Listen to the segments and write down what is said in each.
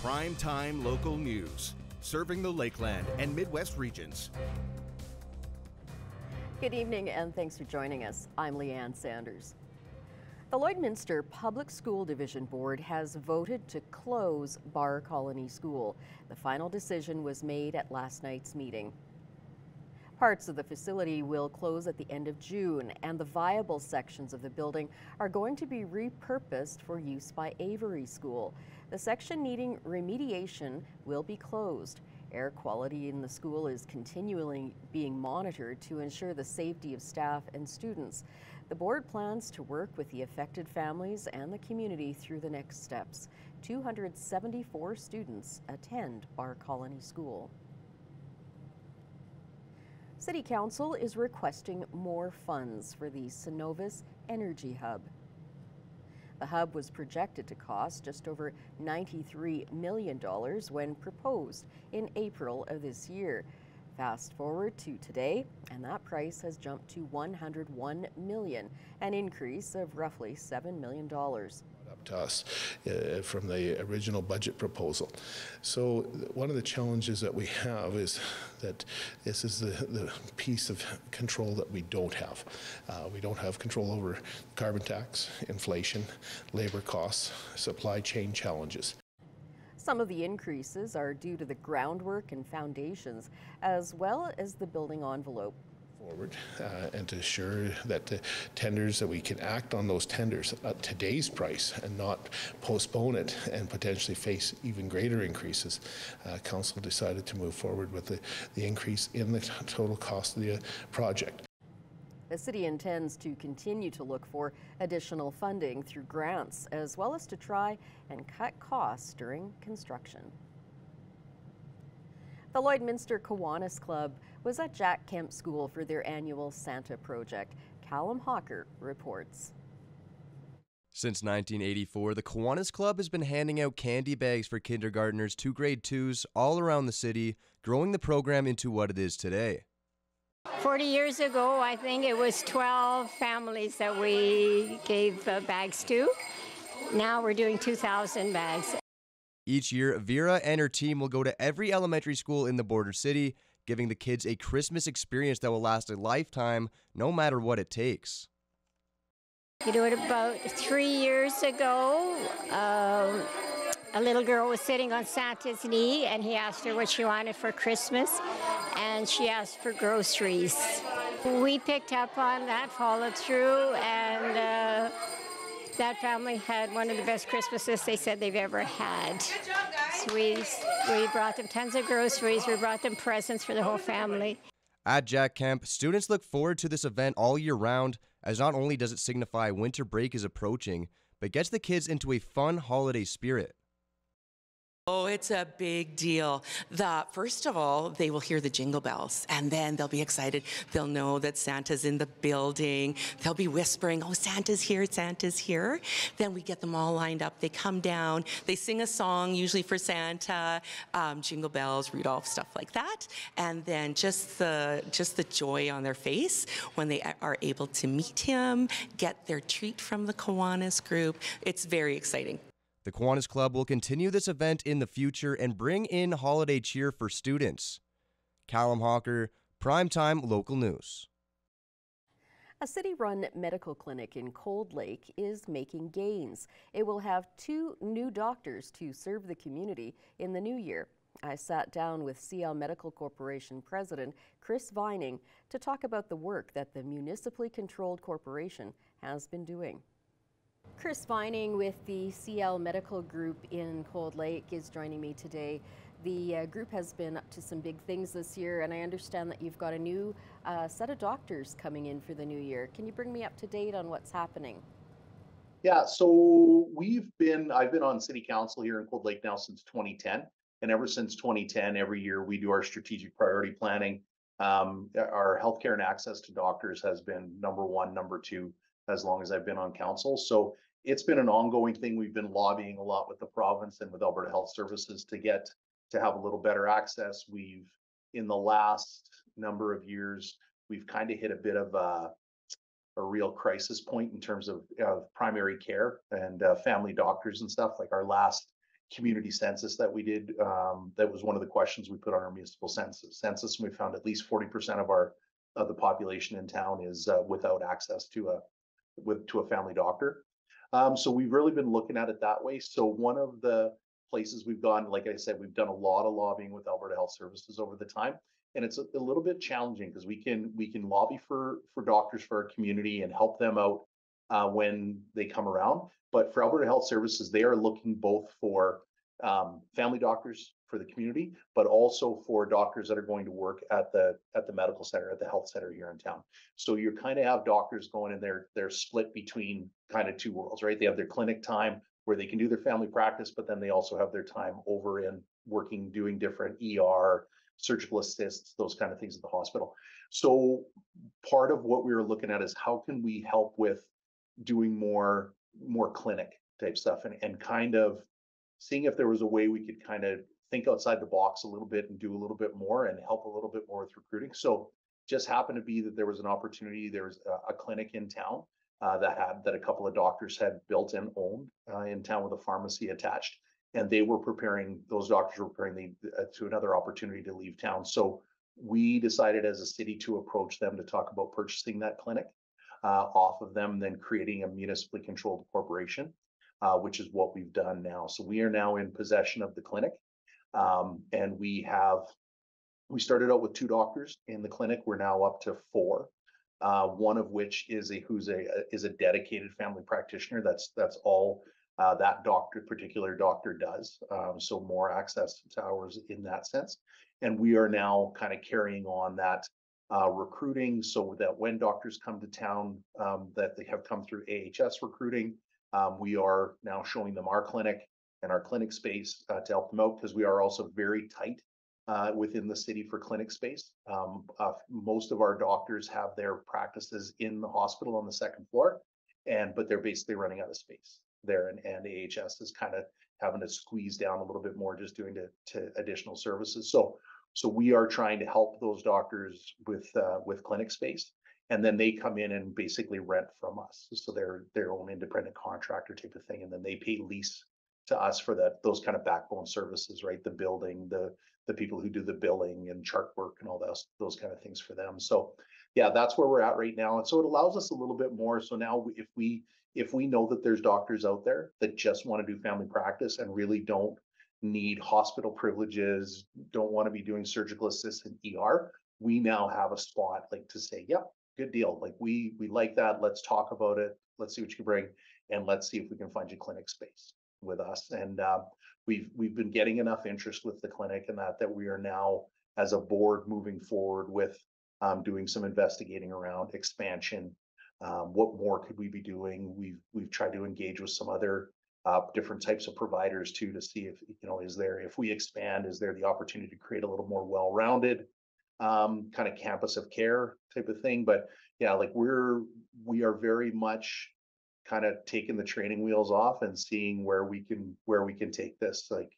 Primetime local news, serving the Lakeland and Midwest regions. Good evening and thanks for joining us. I'm Leanne Sanders. The Lloydminster Public School Division Board has voted to close Bar Colony School. The final decision was made at last night's meeting. Parts of the facility will close at the end of June, and the viable sections of the building are going to be repurposed for use by Avery School. The section needing remediation will be closed. Air quality in the school is continually being monitored to ensure the safety of staff and students. The board plans to work with the affected families and the community through the next steps. 274 students attend Bar Colony School. City Council is requesting more funds for the Synovus Energy Hub. The hub was projected to cost just over $93 million when proposed in April of this year. Fast forward to today, and that price has jumped to $101 million, an increase of roughly $7 million. Up to us from the original budget proposal. So one of the challenges that we have is that this is the piece of control that we don't have. We don't have control over carbon tax, inflation, labor costs, supply chain challenges. Some of the increases are due to the groundwork and foundations, as well as the building envelope. Forward and to ensure that the tenders, that we can act on those tenders at today's price and not postpone it and potentially face even greater increases. Council decided to move forward with the increase in the total cost of the project. The city intends to continue to look for additional funding through grants, as well as to try and cut costs during construction. The Lloydminster Kiwanis Club was at Jack Kemp School for their annual Santa project. Callum Hawker reports. Since 1984, the Kiwanis Club has been handing out candy bags for kindergartners to grade 2s all around the city, growing the program into what it is today. 40 years ago, I think it was 12 families that we gave bags to. Now we're doing 2,000 bags. Each year, Vera and her team will go to every elementary school in the border city, giving the kids a Christmas experience that will last a lifetime, no matter what it takes. You know, about 3 years ago, a little girl was sitting on Santa's knee, and he asked her what she wanted for Christmas, and she asked for groceries. We picked up on that, followed through, and that family had one of the best Christmases they said they've ever had. So we brought them tons of groceries, we brought them presents for the whole family. At Jack Kemp, students look forward to this event all year round, as not only does it signify winter break is approaching, but gets the kids into a fun holiday spirit. Oh, it's a big deal. First of all, they will hear the jingle bells, and then they'll be excited. They'll know that Santa's in the building. They'll be whispering, oh, Santa's here, Santa's here. Then we get them all lined up. They come down. They sing a song, usually for Santa, jingle bells, Rudolph, stuff like that. And then just the joy on their face when they are able to meet him, get their treat from the Kiwanis group. It's very exciting. The Kiwanis Club will continue this event in the future and bring in holiday cheer for students. Callum Hawker, Primetime Local News. A city-run medical clinic in Cold Lake is making gains. It will have 2 new doctors to serve the community in the new year. I sat down with CL Medical Corporation President Chris Vining to talk about the work that the municipally controlled corporation has been doing. Chris Vining with the CL Medical Group in Cold Lake is joining me today. The group has been up to some big things this year, and I understand that you've got a new set of doctors coming in for the new year. Can you bring me up to date on what's happening? Yeah, so I've been on City Council here in Cold Lake now since 2010, and ever since 2010, every year we do our strategic priority planning. Our healthcare and access to doctors has been number 1, number 2, as long as I've been on council. So it's been an ongoing thing. We've been lobbying a lot with the province and with Alberta Health Services to have a little better access. In the last number of years, we've kind of hit a bit of a real crisis point in terms of primary care and family doctors and stuff. Like our last community census that we did. That was one of the questions we put on our municipal census. And we found at least 40% of the population in town is without access to a family doctor. So we've really been looking at it that way. So one of the places we've gone, like I said, we've done a lot of lobbying with Alberta Health Services over the time, and it's a little bit challenging because we can lobby for doctors for our community and help them out when they come around. But for Alberta Health Services, they are looking both for family doctors for the community, but also for doctors that are going to work at the medical center, at the health center here in town. So you kind of have doctors going in there, they're split between kind of two worlds, right? They have their clinic time where they can do their family practice, but then they also have their time over in working, doing different ER, surgical assists, those kind of things at the hospital. So part of what we were looking at is how can we help with doing more clinic type stuff and kind of seeing if there was a way we could kind of think outside the box a little bit and do a little bit more and help a little bit more with recruiting. So just happened to be that there was an opportunity. There was a clinic in town that a couple of doctors had built and owned in town with a pharmacy attached, and those doctors were preparing to another opportunity to leave town. So we decided as a city to approach them to talk about purchasing that clinic off of them, then creating a municipally controlled corporation, which is what we've done now. So we are now in possession of the clinic, and we started out with 2 doctors in the clinic. We're now up to 4. One of which is a dedicated family practitioner. That's all that particular doctor does. So more access to hours in that sense. And we are now kind of carrying on that recruiting, so that when doctors come to town, that they have come through AHS recruiting, we are now showing them our clinic and our clinic space to help them out, because we are also very tight within the city for clinic space. Most of our doctors have their practices in the hospital on the 2nd floor, but they're basically running out of space there, and AHS is kind of having to squeeze down a little bit more, just doing to additional services. So we are trying to help those doctors with clinic space, and then they come in and basically rent from us. So they're their own independent contractor type of thing, and then they pay lease to us for those kind of backbone services, right? The building, the people who do the billing and chart work and all those kind of things for them. So yeah, that's where we're at right now. And so it allows us a little bit more. So now if we know that there's doctors out there that just want to do family practice and really don't need hospital privileges, don't want to be doing surgical assistant ER, we now have a spot like to say, yep, good deal. Like we like that. Let's talk about it. Let's see what you can bring, and let's see if we can find you clinic space with us. And we've been getting enough interest with the clinic and that we are now, as a board, moving forward with doing some investigating around expansion. What more could we be doing? We've tried to engage with some other different types of providers too, to see if, if we expand, is there the opportunity to create a little more well-rounded kind of campus of care type of thing. But yeah, like we are very much kind of taking the training wheels off and seeing where we can take this. Like,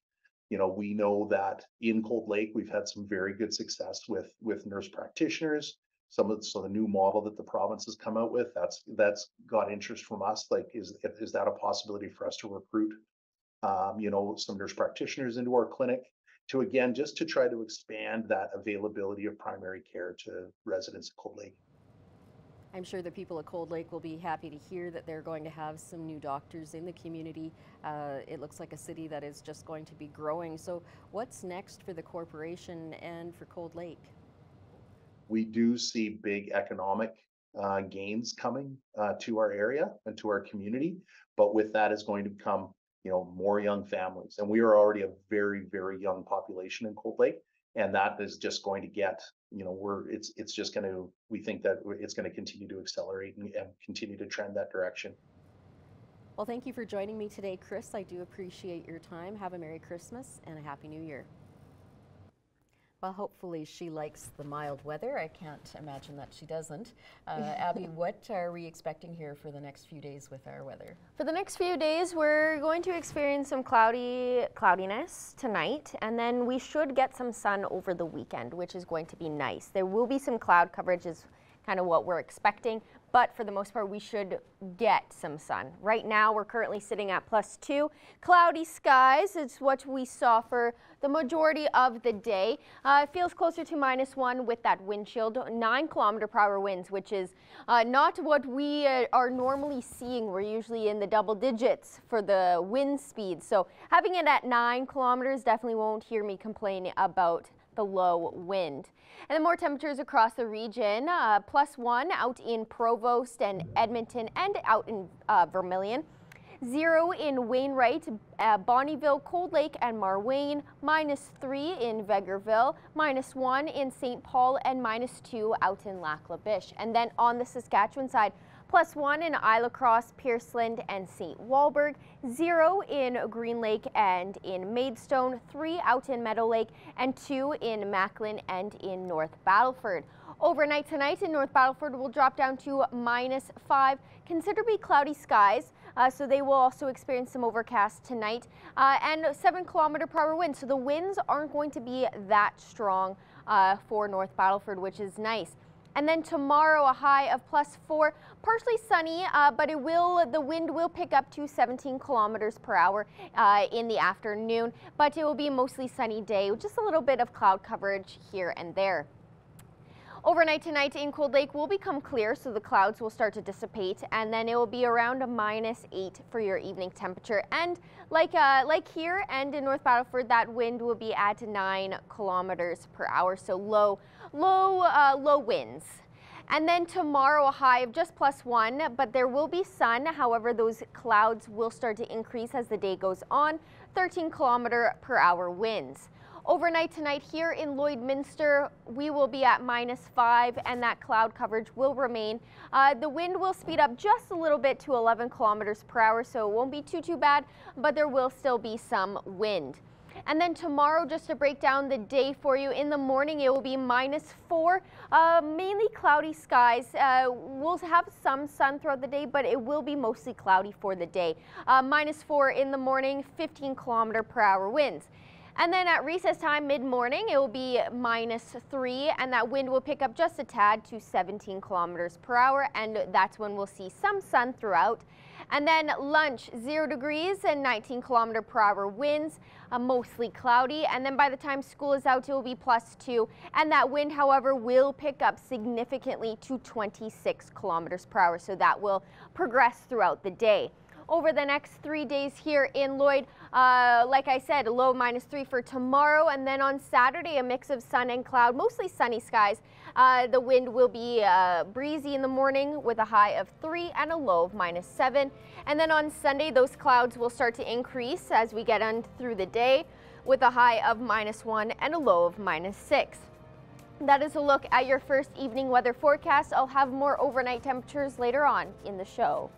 we know that in Cold Lake we've had some very good success with nurse practitioners. So the new model that the province has come out with, that's got interest from us. Like, is that a possibility for us to recruit some nurse practitioners into our clinic to, again, just to try to expand that availability of primary care to residents of Cold Lake. I'm sure the people of Cold Lake will be happy to hear that they're going to have some new doctors in the community. It looks like a city that is just going to be growing. So what's next for the corporation and for Cold Lake? We do see big economic gains coming to our area and to our community, but with that is going to come, more young families. And we are already a very, very young population in Cold Lake. And that is just going to get, we think that it's going to continue to accelerate and continue to trend that direction. Well, thank you for joining me today, Chris. I do appreciate your time. Have a Merry Christmas and a Happy New Year. Well, hopefully she likes the mild weather. I can't imagine that she doesn't. Abby, what are we expecting here for the next few days with our weather? For the next few days, we're going to experience some cloudiness tonight, and then we should get some sun over the weekend, which is going to be nice. There will be some cloud coverage as kind of what we're expecting. But for the most part, we should get some sun. Right now, we're currently sitting at +2. Cloudy skies is what we saw for the majority of the day. It feels closer to -1 with that wind chill, 9 km/h winds, which is not what we are normally seeing. We're usually in the double digits for the wind speed. So having it at 9 kilometers definitely won't hear me complaining about the low wind. And then more temperatures across the region, +1 out in Provost and Edmonton and out in Vermilion. 0 in Wainwright, Bonnyville, Cold Lake and Marwayne, -3 in Vegreville, -1 in St. Paul and -2 out in Lac La Biche. And then on the Saskatchewan side, +1 in Isla Crosse, Pierceland and St. Walburg, 0 in Green Lake and in Maidstone, 3 out in Meadow Lake and 2 in Macklin and in North Battleford. Overnight tonight in North Battleford will drop down to -5, considerably cloudy skies, so they will also experience some overcast tonight, and 7 km/h winds. So the winds aren't going to be that strong for North Battleford, which is nice. And then tomorrow, a high of +4, partially sunny, but the wind will pick up to 17 km/h in the afternoon, but it will be a mostly sunny day with just a little bit of cloud coverage here and there. Overnight tonight in Cold Lake will become clear, so the clouds will start to dissipate, and then it will be around a -8 for your evening temperature. And like here and in North Battleford, that wind will be at 9 km/h, so low winds. And then tomorrow, a high of just +1, but there will be sun. However, those clouds will start to increase as the day goes on, 13 km/h winds. Overnight tonight here in Lloydminster, we will be at -5 and that cloud coverage will remain. The wind will speed up just a little bit to 11 km/h, so it won't be too bad, but there will still be some wind. And then tomorrow, just to break down the day for you, in the morning it will be -4, mainly cloudy skies. We'll have some sun throughout the day, but it will be mostly cloudy for the day. -4 in the morning, 15 km/h winds. And then at recess time, mid-morning, it will be -3, and that wind will pick up just a tad to 17 km/h, and that's when we'll see some sun throughout. And then lunch, 0 degrees and 19 km/h winds, mostly cloudy. And then by the time school is out, it will be +2, and that wind, however, will pick up significantly to 26 km/h, so that will progress throughout the day. Over the next 3 days here in Lloyd, like I said, a low -3 for tomorrow, and then on Saturday, a mix of sun and cloud, mostly sunny skies. The wind will be breezy in the morning with a high of 3 and a low of -7. And then on Sunday, those clouds will start to increase as we get on through the day with a high of -1 and a low of -6. That is a look at your first evening weather forecast. I'll have more overnight temperatures later on in the show.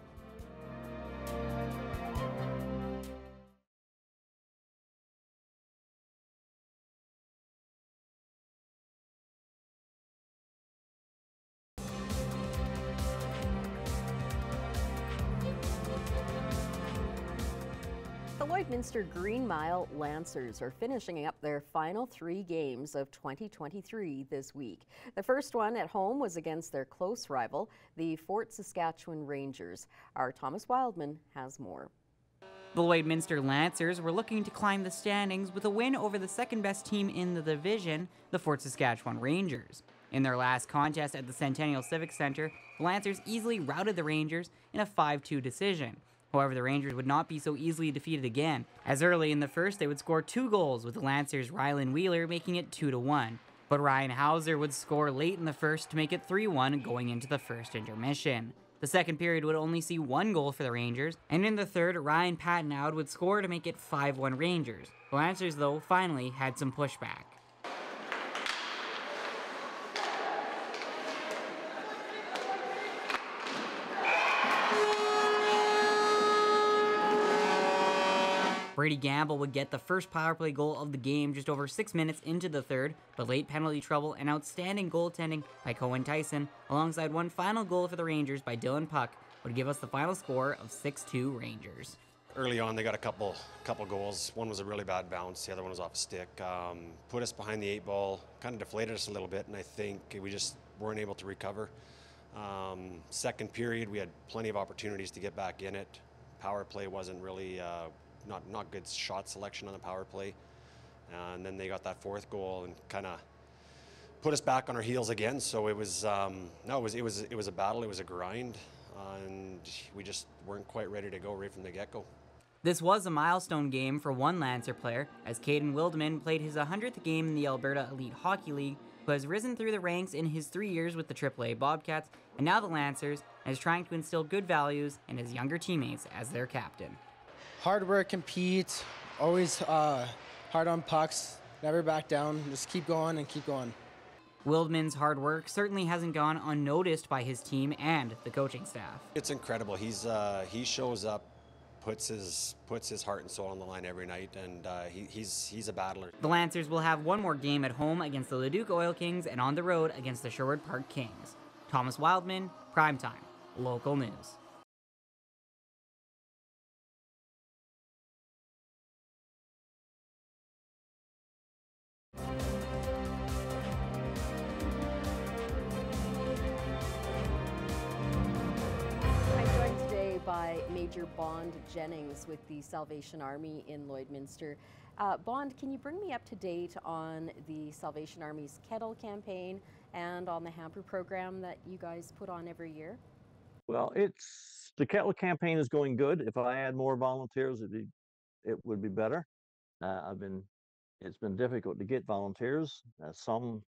The Lloydminster Green Mile Lancers are finishing up their final 3 games of 2023 this week. The first one at home was against their close rival, the Fort Saskatchewan Rangers. Our Thomas Wildman has more. The Lloydminster Lancers were looking to climb the standings with a win over the second-best team in the division, the Fort Saskatchewan Rangers. In their last contest at the Centennial Civic Centre, the Lancers easily routed the Rangers in a 5-2 decision. However, the Rangers would not be so easily defeated again, as early in the first they would score 2 goals, with the Lancers' Rylan Wheeler making it 2-1. But Ryan Hauser would score late in the first to make it 3-1 going into the first intermission. The second period would only see 1 goal for the Rangers, and in the third, Ryan Pattenoud would score to make it 5-1 Rangers. The Lancers, though, finally had some pushback. Brady Gamble would get the first power play goal of the game just over 6 minutes into the third, but late penalty trouble and outstanding goaltending by Cohen Tyson, alongside one final goal for the Rangers by Dylan Puck, would give us the final score of 6-2 Rangers. Early on, they got a couple goals. One was a really bad bounce, the other one was off a stick. Put us behind the 8 ball, kind of deflated us a little bit, and I think we just weren't able to recover. Second period, we had plenty of opportunities to get back in it. Power play wasn't really not good shot selection on the power play, and then they got that fourth goal and kind of put us back on our heels again. So it was it was a battle, it was a grind, and we just weren't quite ready to go right from the get-go. This was a milestone game for one Lancer player, as Caden Wildman played his 100th game in the Alberta Elite Hockey League, who has risen through the ranks in his 3 years with the AAA Bobcats, and now the Lancers, and is trying to instill good values in his younger teammates as their captain. Hard work, compete, always hard on pucks, never back down, just keep going and keep going. Wildman's hard work certainly hasn't gone unnoticed by his team and the coaching staff. It's incredible. He shows up, puts his heart and soul on the line every night, and he's a battler. The Lancers will have one more game at home against the Leduc Oil Kings and on the road against the Sherwood Park Kings. Thomas Wildman, Primetime, local news. By Major Bond Jennings with the Salvation Army in Lloydminster. Bond, can you bring me up to date on the Salvation Army's Kettle campaign and on the hamper program that you guys put on every year? Well, the Kettle campaign is going good. If I had more volunteers, it would be better. It's been difficult to get volunteers. Some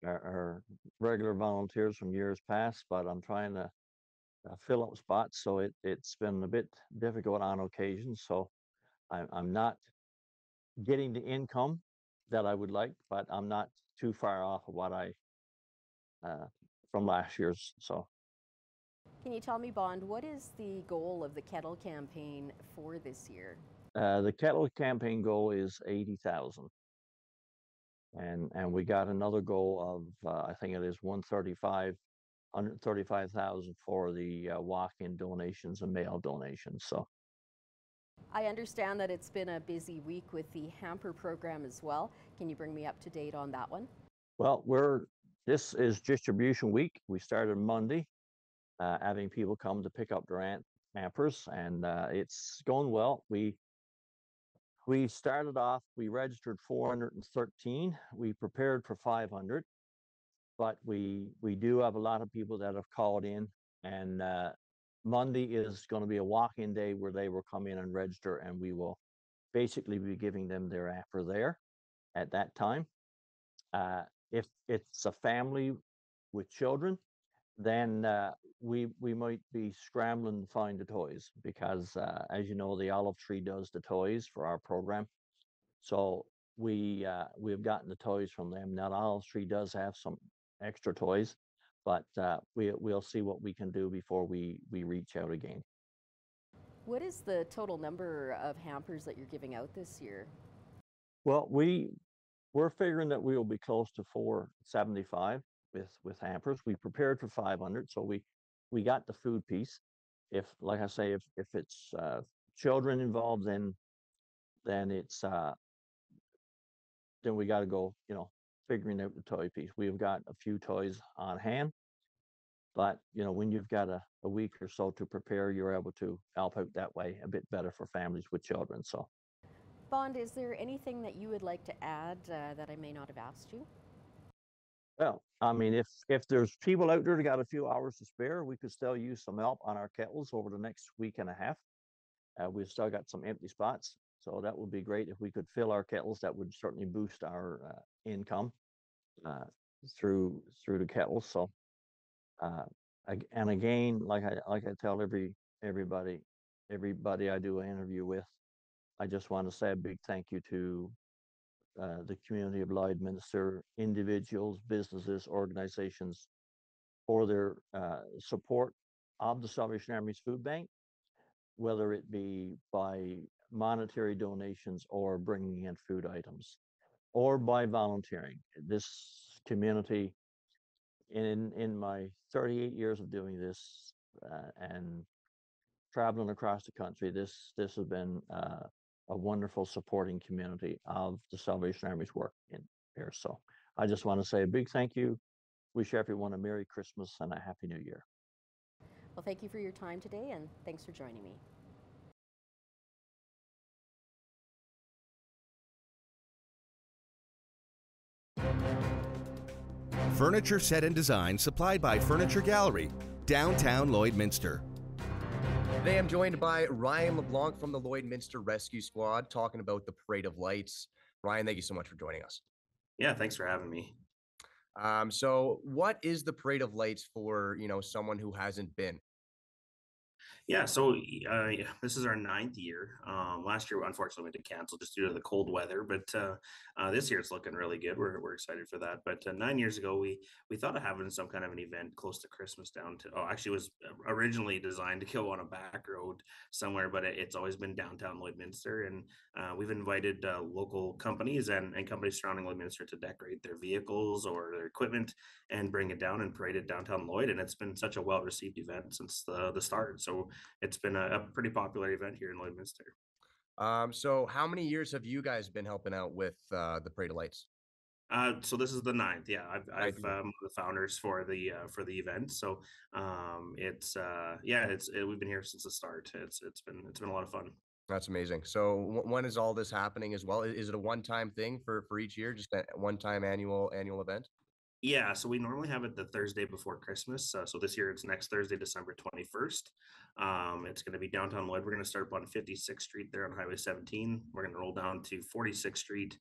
are regular volunteers from years past, but I'm trying to fill up spots, so it's been a bit difficult on occasion. So I'm not getting the income that I would like, but I'm not too far off of what I from last year's. So can you tell me, Bond, what is the goal of the Kettle campaign for this year? The Kettle campaign goal is 80,000, and we got another goal of I think it is 135,000 for the walk-in donations and mail donations. So I understand that it's been a busy week with the hamper program as well. Can you bring me up to date on that one? Well, this is distribution week. We started Monday, having people come to pick up their hampers, and it's going well. We started off, we registered 413. We prepared for 500. But we do have a lot of people that have called in, and Monday is going to be a walk-in day where they will come in and register, and we will basically be giving them their hamper there at that time. If it's a family with children, then we might be scrambling to find the toys, because as you know, the Olive Tree does the toys for our program. So we've gotten the toys from them. Now, the Olive Tree does have some extra toys, but we'll see what we can do before we reach out again. What is the total number of hampers that you're giving out this year? Well, we're figuring that we will be close to 475 with hampers. We prepared for 500, so we got the food piece. If, like I say, if it's children involved, then it's then we got to go, figuring out the toy piece. We've got a few toys on hand, but when you've got a week or so to prepare, you're able to help out that way a bit better for families with children. So, Bond, is there anything that you would like to add that I may not have asked you? well, I mean, if there's people out there that got a few hours to spare, we could still use some help on our kettles over the next week and a half. We've still got some empty spots, so that would be great if we could fill our kettles. That would certainly boost our income through the kettles. So, and again, like I tell everybody I do an interview with, I just want to say a big thank you to the community of Lloydminster, individuals, businesses, organizations, for their support of the Salvation Army's food bank, whether it be by monetary donations or bringing in food items, or by volunteering. This community, in my 38 years of doing this and traveling across the country, this has been a wonderful supporting community of the Salvation Army's work in here. So I just want to say a big thank you wish everyone a Merry Christmas and a Happy New Year. Well, thank you for your time today, and thanks for joining me. Furniture set and design supplied by Furniture Gallery, downtown Lloydminster. Today I'm joined by Ryan LeBlanc from the Lloydminster Rescue Squad talking about the Parade of Lights. Ryan, thank you so much for joining us. Yeah, thanks for having me. So what is the Parade of Lights for, someone who hasn't been? Yeah, so this is our 9th year. Last year, unfortunately, we had to cancel just due to the cold weather, but this year it's looking really good. We're excited for that. But 9 years ago, we thought of having some kind of an event close to Christmas actually, it was originally designed to go on a back road somewhere, but it's always been downtown Lloydminster, and we've invited local companies and companies surrounding Lloydminster to decorate their vehicles or their equipment and bring it down and parade it downtown Lloyd, and it's been such a well-received event since the start. So it's been a pretty popular event here in Lloydminster. So how many years have you guys been helping out with the Parade of Lights? So this is the 9th. Yeah, I've Ninth. one of the founders for the event. So we've been here since the start. It's been a lot of fun. That's amazing. So when is all this happening as well? Is it a one-time thing for each year, just a one-time annual event? Yeah, so we normally have it the Thursday before Christmas. So this year it's next Thursday, December 21st. It's going to be downtown Lloyd. We're going to start up on 56th Street there on Highway 17. We're going to roll down to 46th Street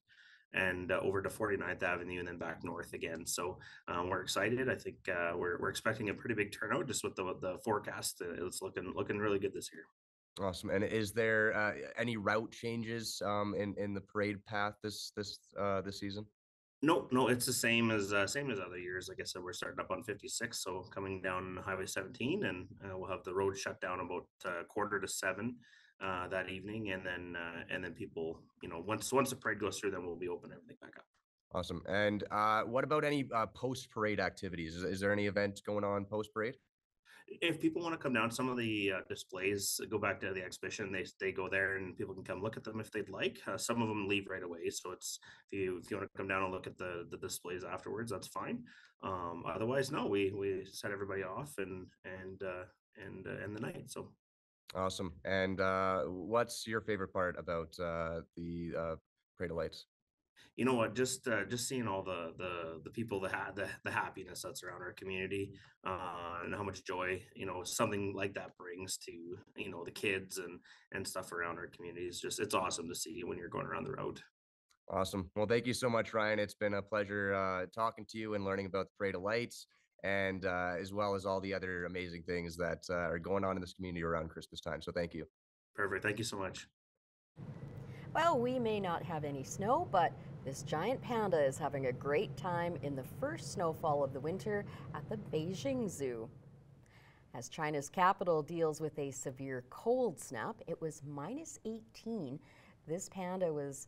and over to 49th Avenue and then back north again. So we're excited. I think we're expecting a pretty big turnout just with the forecast. It's looking really good this year. Awesome. And is there any route changes in the parade path this season? No, it's the same as other years. Like I said, we're starting up on 56, so coming down Highway 17, and we'll have the road shut down about 6:45 that evening, and then people, once the parade goes through, then we'll be open everything back up. Awesome. And what about any post parade activities? Is there any event going on post parade? If people want to come down, some of the displays go back to the exhibition. They go there, and people can come look at them if they'd like. Some of them leave right away, so it's if you want to come down and look at the displays afterwards, that's fine. Otherwise, no, we set everybody off and the night. So Awesome. And what's your favorite part about the Parade of Lights? you know what, just seeing all the people the happiness that's around our community, and how much joy something like that brings to the kids and stuff around our community is just, it's awesome to see when you're going around the road. Awesome. Well, thank you so much, Ryan. It's been a pleasure talking to you and learning about the Parade of Lights, and as well as all the other amazing things that are going on in this community around Christmas time. So thank you. Perfect. Thank you so much. Well, we may not have any snow, but this giant panda is having a great time in the first snowfall of the winter at the Beijing Zoo. As China's capital deals with a severe cold snap, it was -18. This panda was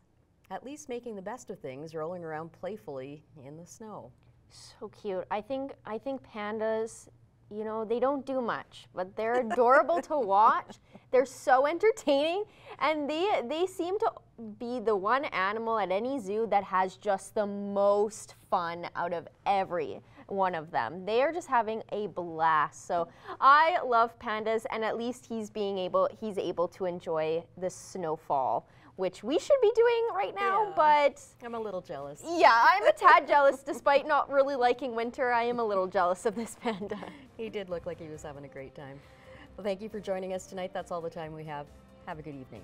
at least making the best of things, rolling around playfully in the snow. So cute. I think pandas, they don't do much, but they're adorable to watch. They're so entertaining, and they seem to be the one animal at any zoo that has just the most fun out of every one of them. They are just having a blast. So I love pandas, and at least he's able to enjoy the snowfall, which we should be doing right now, Yeah. but I'm a little jealous. yeah, I'm a tad jealous. Despite not really liking winter, I am a little jealous of this panda. He did look like he was having a great time. Well, thank you for joining us tonight. That's all the time we have. Have a good evening.